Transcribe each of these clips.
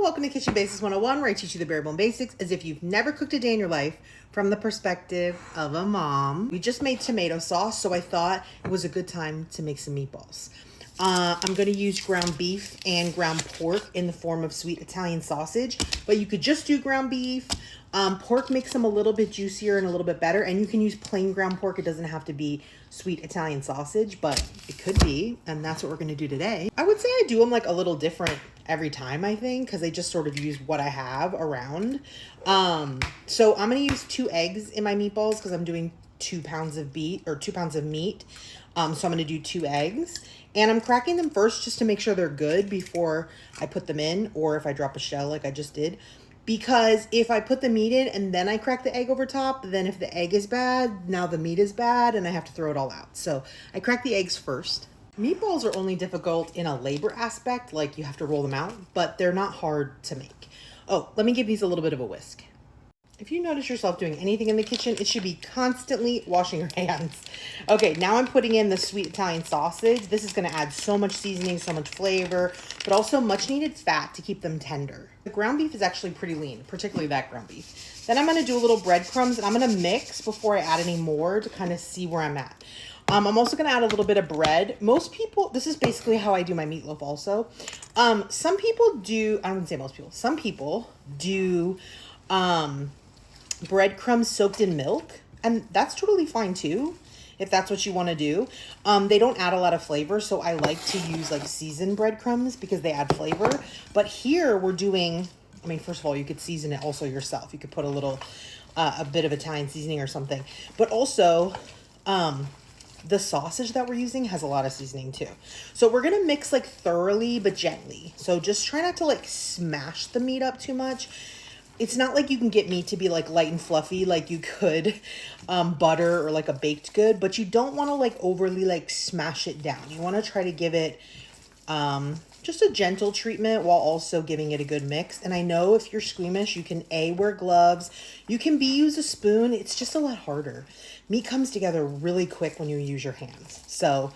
welcome to Kitchen Basics 101, where I teach you the bare bone basics as if you've never cooked a day in your life from the perspective of a mom. We just made tomato sauce, so I thought it was a good time to make some meatballs. I'm going to use ground beef and ground pork in the form of sweet Italian sausage, but you could just do ground beef. Pork makes them a little bit juicier and a little bit better, and you can use plain ground pork. It doesn't have to be sweet Italian sausage, but it could be, and that's what we're going to do today. I would say I do them like a little different every time, I think, because I just sort of use what I have around. So I'm going to use 2 eggs in my meatballs because I'm doing 2 pounds of meat. So I'm going to do 2 eggs, and I'm cracking them first just to make sure they're good before I put them in, or if I drop a shell like I just did. Because if I put the meat in and then I crack the egg over top, then if the egg is bad, now the meat is bad and I have to throw it all out. So I crack the eggs first. Meatballs are only difficult in a labor aspect, like you have to roll them out, but they're not hard to make. Oh, let me give these a little bit of a whisk. If you notice yourself doing anything in the kitchen, it should be constantly washing your hands. Okay, now I'm putting in the sweet Italian sausage. This is going to add so much seasoning, so much flavor, but also much needed fat to keep them tender. The ground beef is actually pretty lean, particularly that ground beef. Then I'm going to do a little breadcrumbs, and I'm going to mix before I add any more to kind of see where I'm at. I'm also going to add a little bit of bread. Most people, this is basically how I do my meatloaf also. Some people do, I wouldn't say most people, some people do breadcrumbs soaked in milk, and that's totally fine too if that's what you want to do. They don't add a lot of flavor, so I like to use like seasoned breadcrumbs because they add flavor. But here we're doing, I mean, first of all, you could season it also yourself. You could put a bit of Italian seasoning or something, but also the sausage that we're using has a lot of seasoning too. So we're gonna mix like thoroughly but gently, so just try not to like smash the meat up too much. It's not like you can get meat to be like light and fluffy like you could butter or like a baked good, but you don't want to like overly like smash it down. You want to try to give it just a gentle treatment while also giving it a good mix. And I know if you're squeamish, you can wear gloves. You can use a spoon. It's just a lot harder. Meat comes together really quick when you use your hands. So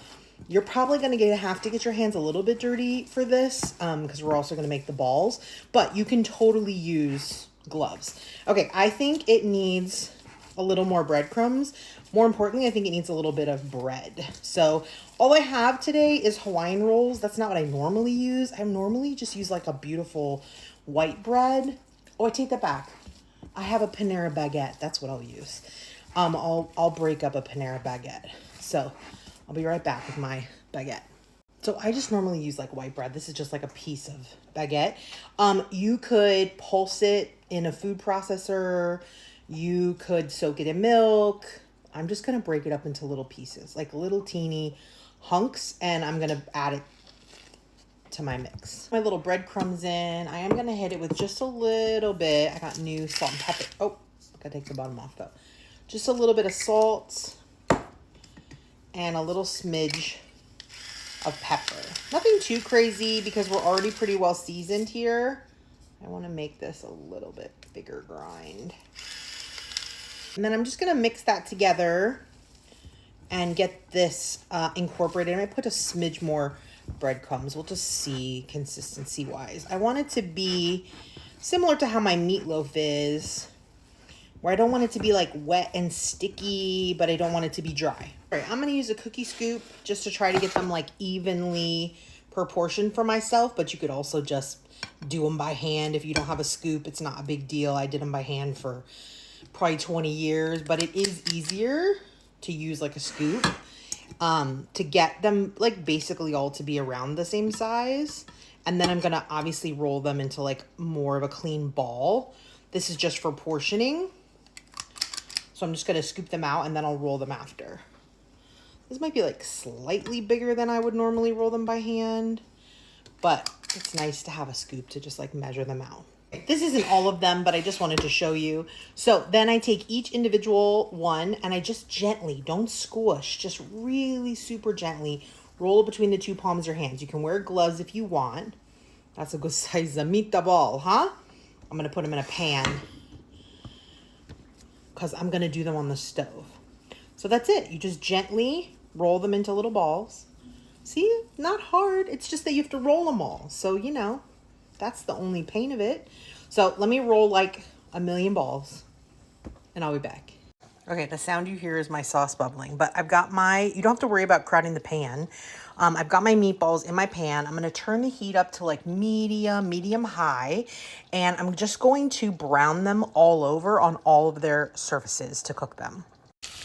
you're probably going to have to get your hands a little bit dirty for this because we're also going to make the balls, but you can totally use gloves. Okay, I think it needs a little more breadcrumbs. More importantly, I think it needs a little bit of bread. So all I have today is Hawaiian rolls. That's not what I normally use. I normally just use like a beautiful white bread. Oh, I take that back. I have a Panera baguette. That's what I'll use. I'll break up a Panera baguette. So I'll be right back with my baguette. So I just normally use like white bread. This is just like a piece of baguette. You could pulse it in a food processor. You could soak it in milk. I'm just going to break it up into little pieces, like little teeny hunks, and I'm going to add it to my mix. My little breadcrumbs in. I am going to hit it with just a little bit. I got new salt and pepper. Oh, gotta take the bottom off though. Just a little bit of salt and a little smidge of pepper. Nothing too crazy because we're already pretty well seasoned here. I want to make this a little bit bigger grind. And then I'm just going to mix that together and get this incorporated. I might put a smidge more breadcrumbs. We'll just see consistency wise. I want it to be similar to how my meatloaf is, where I don't want it to be like wet and sticky, but I don't want it to be dry. All right, I'm gonna use a cookie scoop just to try to get them like evenly proportioned for myself, but you could also just do them by hand. If you don't have a scoop, it's not a big deal. I did them by hand for probably 20 years, but it is easier to use like a scoop to get them like basically all to be around the same size. And then I'm gonna obviously roll them into like more of a clean ball. This is just for portioning. So I'm just going to scoop them out and then I'll roll them after. This might be like slightly bigger than I would normally roll them by hand, but it's nice to have a scoop to just like measure them out. This isn't all of them, but I just wanted to show you. So then I take each individual one and I just gently, don't squish, just really super gently roll it between the 2 palms of your hands. You can wear gloves if you want. That's a good size of meatball, huh? I'm going to put them in a pan because I'm going to do them on the stove. So that's it. You just gently roll them into little balls. See, not hard. It's just that you have to roll them all. So, you know, That's the only pain of it. So let me roll like a million balls and I'll be back. Okay, the sound you hear is my sauce bubbling, but I've got my, you don't have to worry about crowding the pan. I've got my meatballs in my pan. I'm gonna turn the heat up to like medium high, and I'm just going to brown them all over on all of their surfaces to cook them.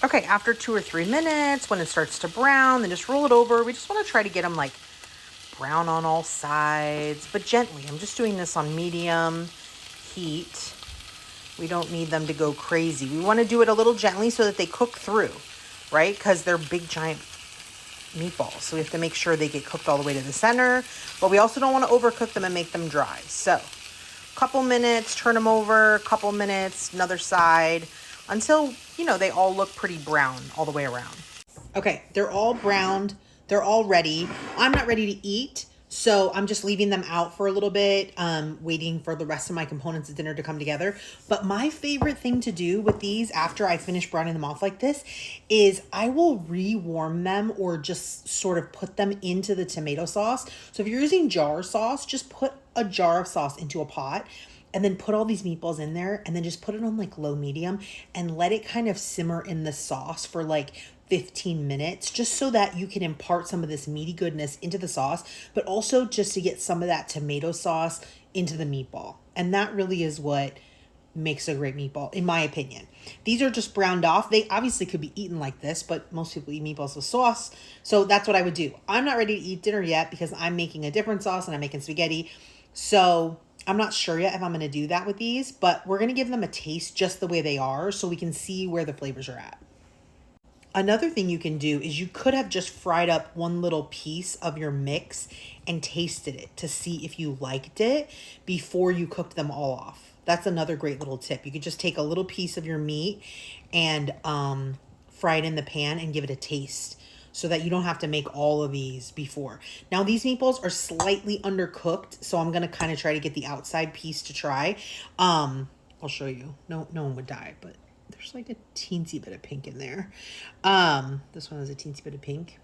Okay, after 2 or 3 minutes, when it starts to brown, then just roll it over. We just wanna try to get them like brown on all sides, but gently. I'm just doing this on medium heat. We don't need them to go crazy. We want to do it a little gently so that they cook through, right? Because they're big, giant meatballs. So we have to make sure they get cooked all the way to the center, but we also don't want to overcook them and make them dry. So couple minutes, turn them over, couple minutes, another side, until, you know, they all look pretty brown all the way around. Okay, they're all browned. They're all ready. I'm not ready to eat, so I'm just leaving them out for a little bit, waiting for the rest of my components of dinner to come together. But my favorite thing to do with these after I finish browning them off like this is I will rewarm them or just sort of put them into the tomato sauce. So if you're using jar sauce, just put a jar of sauce into a pot and then put all these meatballs in there and then just put it on like low medium and let it kind of simmer in the sauce for like 15 minutes, just so that you can impart some of this meaty goodness into the sauce, but also just to get some of that tomato sauce into the meatball. And that really is what makes a great meatball, in my opinion. These are just browned off. They obviously could be eaten like this, but most people eat meatballs with sauce. So that's what I would do. I'm not ready to eat dinner yet because I'm making a different sauce and I'm making spaghetti. So I'm not sure yet if I'm going to do that with these, but we're going to give them a taste just the way they are so we can see where the flavors are at. Another thing you can do is you could have just fried up one little piece of your mix and tasted it to see if you liked it before you cooked them all off. That's another great little tip. You could just take a little piece of your meat and fry it in the pan and give it a taste so that you don't have to make all of these before. Now these meatballs are slightly undercooked, so I'm gonna kind of try to get the outside piece to try. I'll show you. No one would die, but there's like a teensy bit of pink in there. This one has a teensy bit of pink.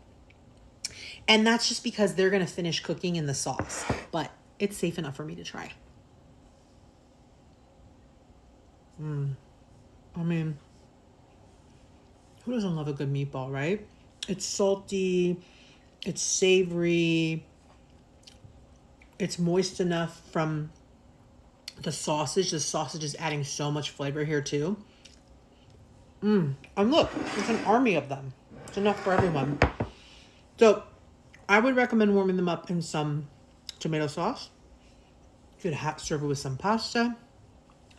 And that's just because they're going to finish cooking in the sauce. But it's safe enough for me to try. I mean, who doesn't love a good meatball, right? It's salty. It's savory. It's moist enough from the sausage. The sausage is adding so much flavor here too. And look, it's an army of them. It's enough for everyone. So I would recommend warming them up in some tomato sauce. You could serve it with some pasta.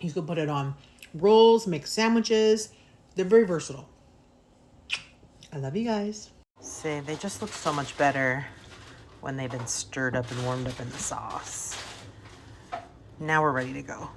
You could put it on rolls, make sandwiches. They're very versatile. I love you guys. See, they just look so much better when they've been stirred up and warmed up in the sauce. Now we're ready to go.